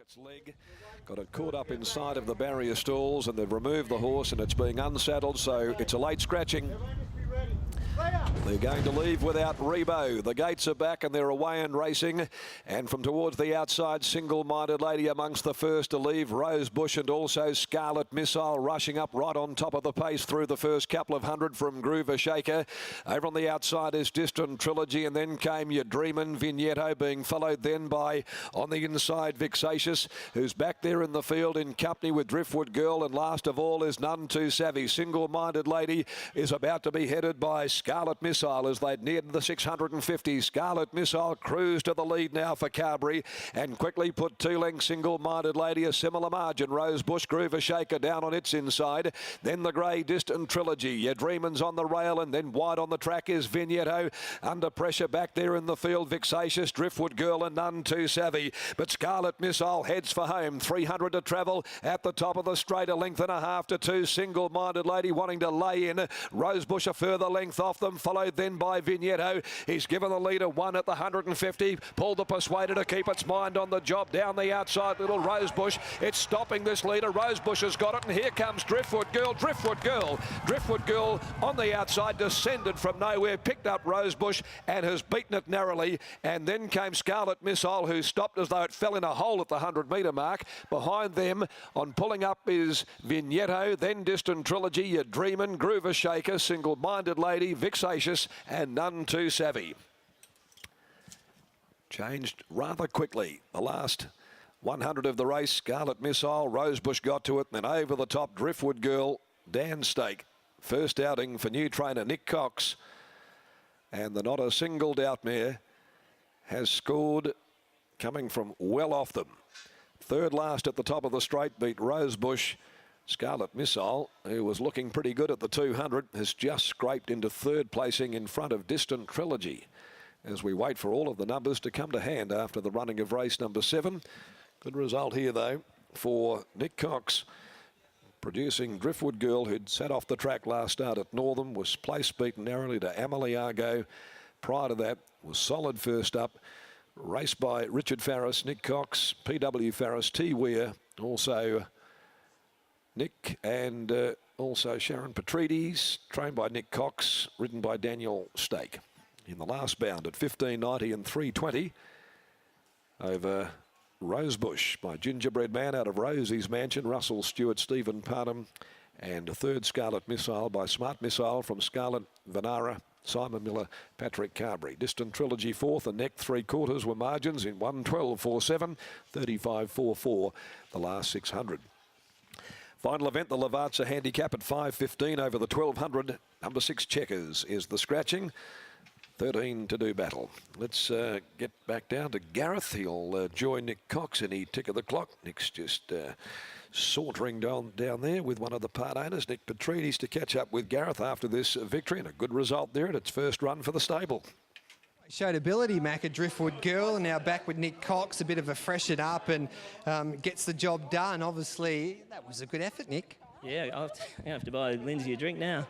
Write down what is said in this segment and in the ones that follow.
Its leg got it caught up inside of the barrier stalls, and they've removed the horse and it's being unsaddled, so it's a late scratching. They're going to leave without Rebo. The gates are back and they're away and racing. And from towards the outside, Single-Minded Lady amongst the first to leave. Rosebush and also Scarlet Missile rushing up right on top of the pace through the first couple of hundred from Groover Shaker. Over on the outside is Distant Trilogy, and then came Your Dreamin' Vignetto, being followed then by, on the inside, Vexatious, who's back there in the field in company with Driftwood Girl. And last of all is None Too Savvy. Single-Minded Lady is about to be headed by Scarlet Missile as they'd neared the 650. Scarlet Missile cruised to the lead now for Carberry and quickly put 2 lengths. Single-Minded Lady a similar margin. Rosebush, Groover Shaker down on its inside. Then the grey Distant Trilogy. Your Dreamin's on the rail, and then wide on the track is Vignetto. Under pressure back there in the field, Vexatious, Driftwood Girl and None Too Savvy. But Scarlet Missile heads for home. 300 to travel at the top of the straight. A length and a half to 2. Single-Minded Lady wanting to lay in. Rosebush a further length off them, followed then by Vignetto. He's given the leader 1 at the 150. Pulled the Persuader to keep its mind on the job. Down the outside, little Rosebush. It's stopping this leader. Rosebush has got it, and here comes Driftwood Girl. Driftwood Girl. Driftwood Girl on the outside, descended from nowhere, picked up Rosebush and has beaten it narrowly. And then came Scarlet Missile, who stopped as though it fell in a hole at the 100-metre mark. Behind them, on pulling up, is Vignetto, then Distant Trilogy, Your Dreamin', Groover Shaker, Single-Minded Lady, Vexatious and None Too Savvy. Changed rather quickly. The last 100 of the race, Scarlet Missile, Rosebush got to it, and then over the top, Driftwood Girl, Dan Stake. First outing for new trainer Nick Cox. And the Not a Single Doubt mare has scored, coming from well off them. Third last at the top of the straight beat Rosebush. Scarlet Missile, who was looking pretty good at the 200, has just scraped into third placing in front of Distant Trilogy as we wait for all of the numbers to come to hand after the running of race number 7. Good result here, though, for Nick Cox, producing Driftwood Girl, who'd sat off the track last start at Northam, was place beaten narrowly to Ameliago. Prior to that, was solid first up. Raced by Richard Farris, Nick Cox, P.W. Farris, T. Weir, also Nick, and also Sharon Petrides, trained by Nick Cox, ridden by Daniel Stake. In the last bound at 15.90 and 3.20 over Rosebush by Gingerbread Man out of Rosie's Mansion, Russell Stewart, Stephen Parnham, and a third Scarlet Missile by Smart Missile from Scarlet Vanara, Simon Miller, Patrick Carberry. Distant Trilogy fourth, and neck 3/4 were margins in 1:12.47, 35.44 the last 600. Final event, the Lavazza handicap at 5.15 over the 1200. Number 6 Checkers is the scratching. 13 to do battle. Let's get back down to Gareth. He'll join Nick Cox any tick of the clock. Nick's just sauntering down there with one of the part owners, Nick Petrides, to catch up with Gareth after this victory, and a good result there at its first run for the stable. Showed ability, Mac, a Driftwood Girl, and now back with Nick Cox, a bit of a freshen up and gets the job done. Obviously, that was a good effort, Nick. Yeah, I'll have to buy Lindsay a drink now.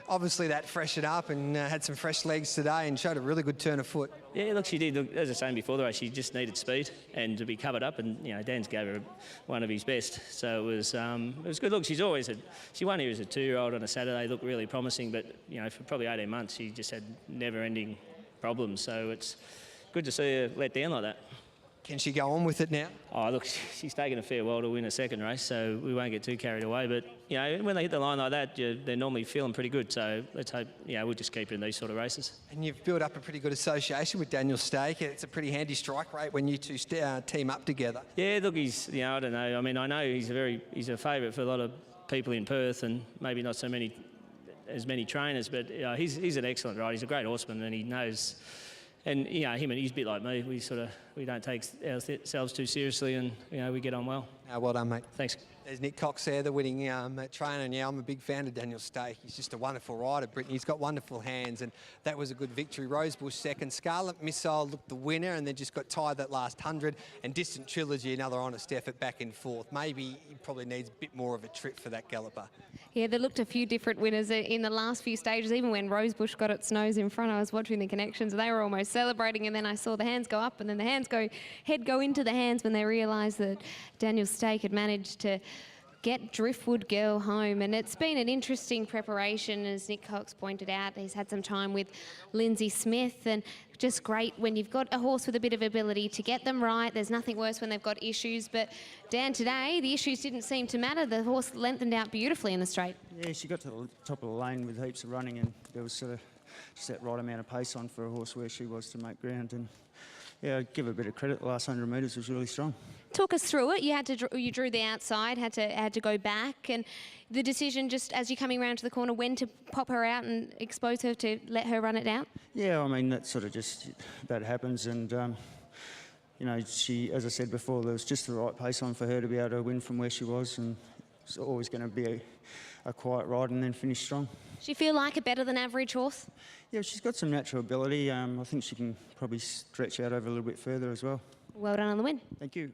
Obviously, that freshened up and had some fresh legs today and showed a really good turn of foot. Yeah, look, she did. Look, as I was saying before the race, she just needed speed and to be covered up, and you know, Dan's gave her one of his best, so it was good. Look, she won here as a 2-year-old on a Saturday, looked really promising, but you know, for probably 18 months, she just had never-ending problems, so it's good to see her let down like that. Can she go on with it now? Oh, look, she's taken a fair while to win a second race, so we won't get too carried away. But, you know, when they hit the line like that, they're normally feeling pretty good. So let's hope, you know, we'll just keep it in these sort of races. And you've built up a pretty good association with Daniel Stake. It's a pretty handy strike rate when you two team up together. Yeah, look, he's, you know, I don't know. I mean, I know he's a favourite for a lot of people in Perth, and maybe not as many trainers, but he's an excellent rider. He's a great horseman, and he knows. And you know, him and he's a bit like me. We don't take ourselves too seriously, and you know, we get on well. Well done, mate. Thanks. There's Nick Cox there, the winning trainer. And yeah, I'm a big fan of Daniel Stake. He's just a wonderful rider, Brittany. He's got wonderful hands, and that was a good victory. Rosebush second. Scarlet Missile looked the winner, and then just got tied that last 100. And Distant Trilogy, another honest effort, back in fourth. Maybe he probably needs a bit more of a trip for that galloper. Yeah, there looked a few different winners in the last few stages. Even when Rosebush got its nose in front, I was watching the connections. They were almost celebrating, and then I saw the hands go up, and then the hands head go into the hands when they realised that Daniel Stake had managed to get Driftwood Girl home. And it's been an interesting preparation, as Nick Cox pointed out. He's had some time with Lindsay Smith, and just great when you've got a horse with a bit of ability to get them right. There's nothing worse when they've got issues. But Dan, today, the issues didn't seem to matter. The horse lengthened out beautifully in the straight. Yeah, she got to the top of the lane with heaps of running, and there was sort of just that right amount of pace on for a horse where she was to make ground. And yeah, I'd give her a bit of credit. The last 100 metres was really strong. Talk us through it. You drew the outside, had to go back, and the decision just as you're coming around to the corner when to pop her out and expose her to let her run it out. Yeah, I mean, that sort of just that happens, and you know, she, as I said before, there was just the right pace on for her to be able to win from where she was, and it's always going to be a quiet ride and then finish strong. Does she feel like a better than average horse? Yeah, she's got some natural ability. I think she can probably stretch out over a little bit further as well. Well done on the win. Thank you.